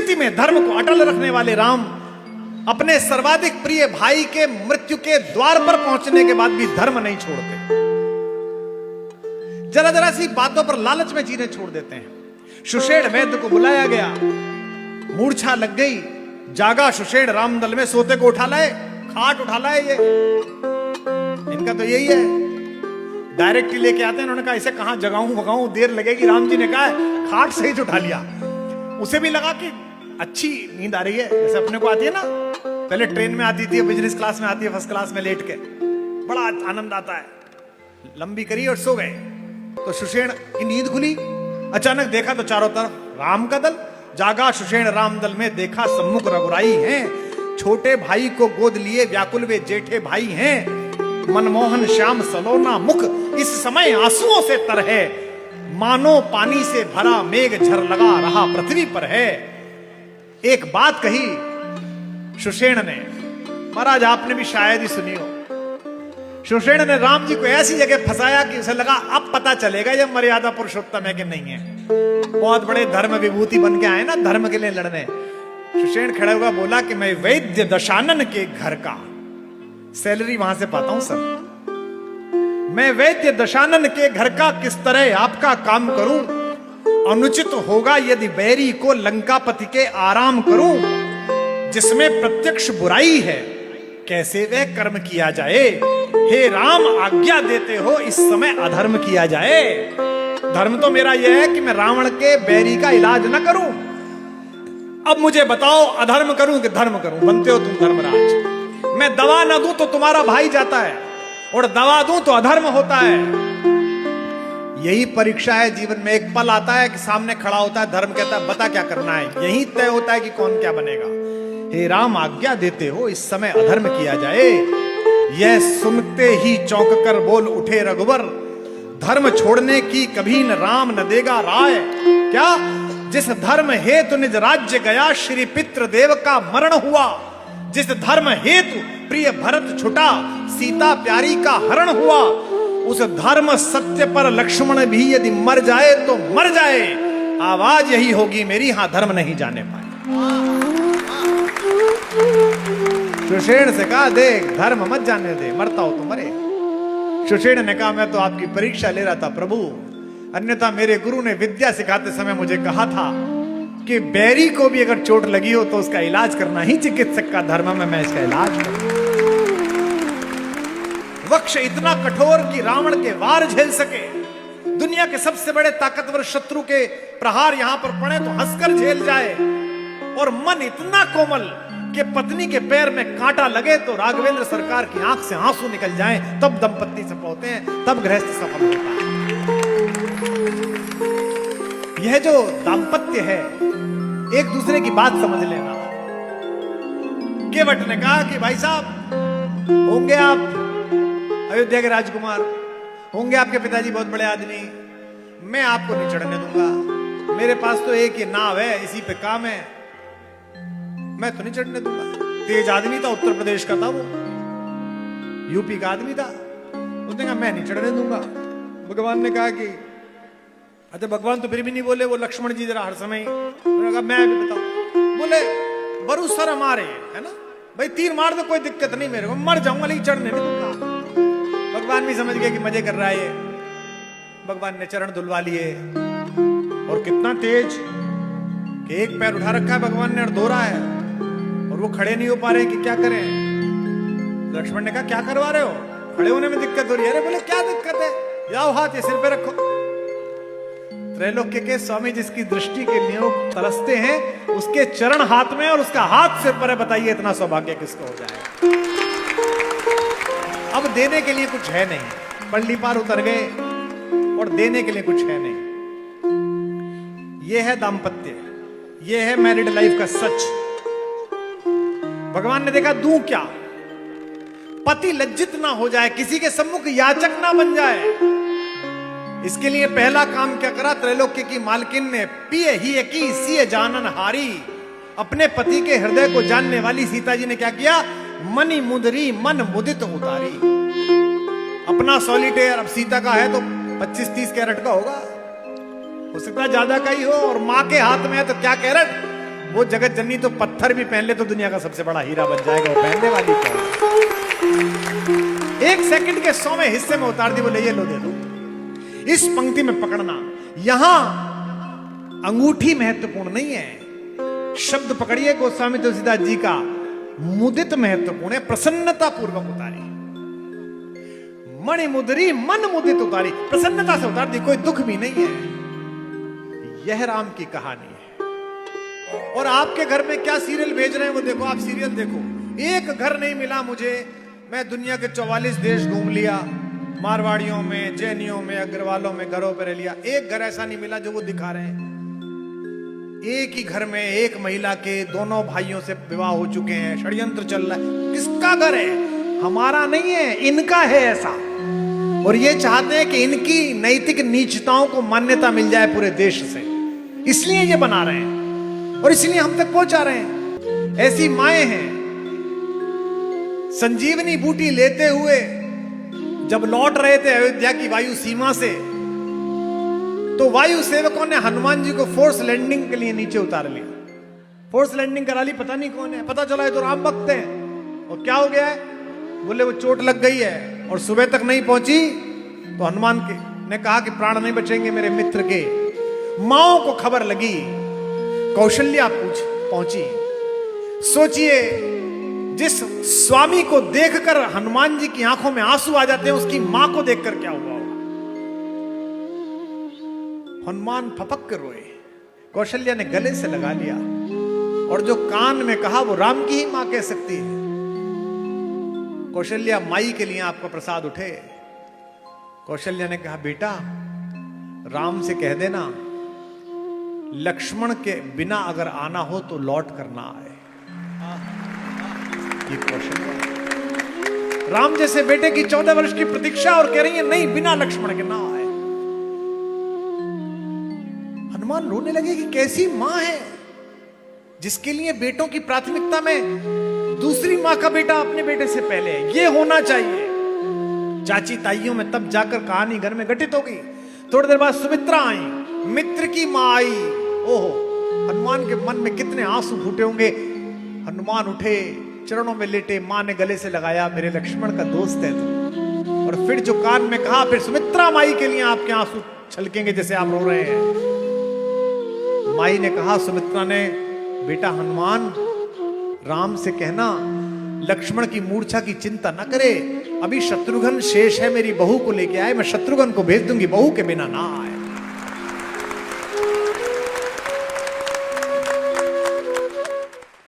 स्थिति में धर्म को अटल रखने वाले राम अपने सर्वाधिक प्रिय भाई के मृत्यु के द्वार पर पहुंचने के बाद भी धर्म नहीं छोड़ते। जरा जरा सी बातों पर लालच में जीने छोड़ देते हैं। सुषेण वैद्य को बुलाया गया, मूर्छा लग गई, जागा सुषेण रामदल में, सोते को उठा लाए, खाट उठा लाए। ये इनका तो यही है, डायरेक्ट ही लेके आते हैं। उन्होंने कहा इसे कहां जगाऊं भगाऊं, देर लगेगी। राम जी ने कहा खाट से ही उठा लिया। उसे भी लगा कि अच्छी नींद आ रही है, जैसे अपने को आती है ना, पहले ट्रेन में आती थी, बिजनेस क्लास में आती है, फर्स्ट क्लास में लेट के बड़ा आनंद आता है। लंबी करी और सो गए। तो सुषेण की नींद खुली, अचानक देखा तो चारों तरफ राम का दल। जागा सुषेण राम दल में, देखा सम्मुख रघुराई हैं, छोटे भाई को गोद लिए व्याकुल वे जेठे भाई हैं। मनमोहन श्याम सलोना मुख इस समय आंसुओं से तर है, मानो पानी से भरा मेघ झर लगा रहा पृथ्वी पर है। एक बात कही सुषेण ने, महाराज आपने भी शायद ही सुनी हो। सुषेण ने राम जी को ऐसी जगह फंसाया कि उसे लगा अब पता चलेगा ये मर्यादा पुरुषोत्तम है कि नहीं है। बहुत बड़े धर्म विभूति बन के आए ना धर्म के लिए लड़ने। सुषेण खड़ा हुआ बोला कि मैं वैद्य दशानन के घर का सैलरी वहां से पाता हूं सर। मैं वैद्य दशानन के घर का किस तरह आपका काम करूं? अनुचित होगा यदि बैरी को लंकापति के आराम करूं। जिसमें प्रत्यक्ष बुराई है कैसे वह कर्म किया जाए। हे राम आज्ञा देते हो इस समय अधर्म किया जाए। धर्म तो मेरा यह है कि मैं रावण के बैरी का इलाज न करूं। अब मुझे बताओ अधर्म करूं कि धर्म करूं? बनते हो तुम धर्मराज। मैं दवा न दूं तो तुम्हारा भाई जाता है, और दवा दूं तो अधर्म होता है। यही परीक्षा है जीवन में। एक पल आता है कि सामने खड़ा होता है धर्म, कहता है बता क्या करना है। यही तय होता है कि कौन क्या बनेगा। हे राम आज्ञा देते हो इस समय अधर्म किया जाए। यह सुनते ही चौंक कर बोल उठे रघुवर, धर्म छोड़ने की कभी न राम न देगा राय। क्या? जिस धर्म हेतु निज राज्य गया, श्री पितृ देव का मरण हुआ। जिस धर्म हेतु प्रिय भरत छुटा, सीता प्यारी का हरण हुआ। उस धर्म सत्य पर लक्ष्मण भी यदि मर जाए तो मर जाए। आवाज यही होगी मेरी, हां धर्म नहीं जाने पाए। सुषेण से कहा देख धर्म मत जाने दे, मरता हो तो मरे। सुषेण ने कहा मैं तो आपकी परीक्षा ले रहा था प्रभु, अन्यथा मेरे गुरु ने विद्या सिखाते समय मुझे कहा था कि बैरी को भी अगर चोट लगी हो तो उसका इलाज करना ही चिकित्सक का धर्म में, मैं इसका इलाज करूं। वक्ष इतना कठोर कि रावण के वार झेल सके, दुनिया के सबसे बड़े ताकतवर शत्रु के प्रहार यहां पर पड़े तो हंसकर झेल जाए, और मन इतना कोमल कि पत्नी के पैर में कांटा लगे तो राघवेंद्र सरकार की आंख से आंसू निकल जाएं, तब दंपत्ति सफल होते हैं, तब गृहस्थ सफल होता है। यह जो दाम्पत्य है, एक दूसरे की बात समझ लेना। केवट ने कहा कि भाई साहब होंगे आप अयोध्या के राजकुमार, होंगे आपके पिताजी बहुत बड़े आदमी, मैं आपको नहीं चढ़ने दूंगा। मेरे पास तो एक ही नाव है, इसी पे काम है, मैं तो नहीं चढ़ने दूंगा। तेज आदमी था, उत्तर प्रदेश का था वो, यूपी का आदमी था। उसने कहा मैं नहीं चढ़ने दूंगा। भगवान ने कहा कि अच्छा भगवान तो फिर भी नहीं बोले, वो लक्ष्मण जी जरा हर समय उन्होंने कहा मैं भी बताऊं। बोले बरूसर हमारे है ना भाई, तीर मार दो कोई दिक्कत नहीं, मेरे को मर जाऊंगा लेकिन चढ़ने नहीं दूंगा। भगवान भी समझ गए कि मजे कर रहा है ये। भगवान ने चरण धुलवा लिए, और कितना तेज कि एक पैर उठा रखा है भगवान ने और धो रहा है, और वो खड़े नहीं हो पा रहे कि क्या करें। लक्ष्मण ने कहा क्या करवा रहे हो, खड़े होने में दिक्कत हो रही है। अरे बोले क्या दिक्कत है, जाओ हाथ ये सिर पे रखो। त्रैलोक्य के स्वामी जिसकी दृष्टि के लिए तरसते हैं, उसके चरण हाथ में और उसका हाथ सिर पर है। बताइए इतना सौभाग्य किसको हो जाए। अब देने के लिए कुछ है नहीं, पल्ली पार उतर गए और देने के लिए कुछ है नहीं। यह है दाम्पत्य, यह है मैरिड लाइफ का सच। भगवान ने देखा दूं क्या, पति लज्जित ना हो जाए, किसी के सम्मुख याचक ना बन जाए। इसके लिए पहला काम क्या करा, त्रैलोक्य की मालकिन ने पिए ही की सिए जानन हारी। अपने पति के हृदय को जानने वाली सीता जी ने क्या किया, मनी मुदरी मन मुदित उतारी। अपना सॉलिटेयर, अब सीता का है तो 25-30 कैरेट का होगा, हो सकता है ज्यादा का ही हो, और मां के हाथ में है तो क्या कैरेट वो जगत जननी तो पत्थर भी पहन ले तो दुनिया का सबसे बड़ा हीरा बन जाएगा, वो पहनने वाली कौन? 1 सेकंड के 100वें हिस्से में उतार दी, बोले ये लो दे दो। इस पंक्ति में पकड़ना, यहां अंगूठी महत्वपूर्ण नहीं है, शब्द पकड़िए गोस्वामी तुलसीदास जी का, मुदित महत्वपूर्ण है, प्रसन्नता पूर्वक उतारी। मणि मुदरी मन मुदित उतारी, प्रसन्नता से उतार दी, कोई दुख भी नहीं है। यह राम की कहानी है। और आपके घर में क्या सीरियल भेज रहे हैं वो देखो, आप सीरियल देखो। एक घर नहीं मिला मुझे, मैं दुनिया के 44 देश घूम लिया, मारवाड़ियों में, जैनियों में, अग्रवालों में घरों पर लिया, एक घर ऐसा नहीं मिला जो वो दिखा रहे हैं। एक ही घर में एक महिला के दोनों भाइयों से विवाह हो चुके हैं, षड्यंत्र चल रहा है। किसका घर है? हमारा नहीं है, इनका है ऐसा। और ये चाहते हैं कि इनकी नैतिक नीचताओं को मान्यता मिल जाए पूरे देश से, इसलिए ये बना रहे हैं और इसलिए हम तक पहुंचा रहे हैं। ऐसी माएं हैं, संजीवनी बूटी लेते हुए जब लौट रहे थे अयोध्या की वायु सीमा से, तो वायु सेवकों ने हनुमान जी को फोर्स लैंडिंग के लिए नीचे उतार लिया। फोर्स लैंडिंग करा ली, पता नहीं कौन है, पता चला है तो राम भक्त हैं। और क्या हो गया है? बोले वो चोट लग गई है और सुबह तक नहीं पहुंची, तो हनुमान के ने कहा कि प्राण नहीं बचेंगे मेरे मित्र के। माओ को खबर लगी, कौशल्या पहुंची। सोचिए, जिस स्वामी को देखकर हनुमान जी की आंखों में आंसू आ जाते हैं, उसकी मां को देखकर क्या हुआ? हनुमान फपक कर रोए। कौशल्या ने गले से लगा लिया और जो कान में कहा वो राम की ही मां कह सकती है। कौशल्या माई के लिए आपका प्रसाद उठे। कौशल्या ने कहा, बेटा राम से कह देना लक्ष्मण के बिना अगर आना हो तो लौट कर ना आए। ये कौशल्या राम जैसे बेटे की 14 वर्ष की प्रतीक्षा और कह रही है नहीं, बिना लक्ष्मण के ना आए। हनुमान रोने लगे कि कैसी मां है जिसके लिए बेटों की प्राथमिकता में दूसरी मां का बेटा अपने बेटे से पहले है। ये होना चाहिए। चाची ताइयों में तब जाकर कहानी घर में घटित होगी। थोड़ी देर बाद सुमित्रा आई, मित्र की मां आई। ओहो, हनुमान के मन में कितने आंसू फूटे होंगे। हनुमान उठे, चरणों में लेटे, मां ने गले से लगाया, मेरे लक्ष्मण का दोस्त है तू। और फिर जो कान में कहा, फिर सुमित्रा माई के लिए आपके आंसू छलकेंगे जैसे आप रो रहे हैं। माई ने कहा, सुमित्रा ने, बेटा हनुमान राम से कहना लक्ष्मण की मूर्छा की चिंता न करे, अभी शत्रुघ्न शेष है, मेरी बहू को लेके आए, मैं शत्रुघ्न को भेज दूंगी, बहू के बिना ना आए।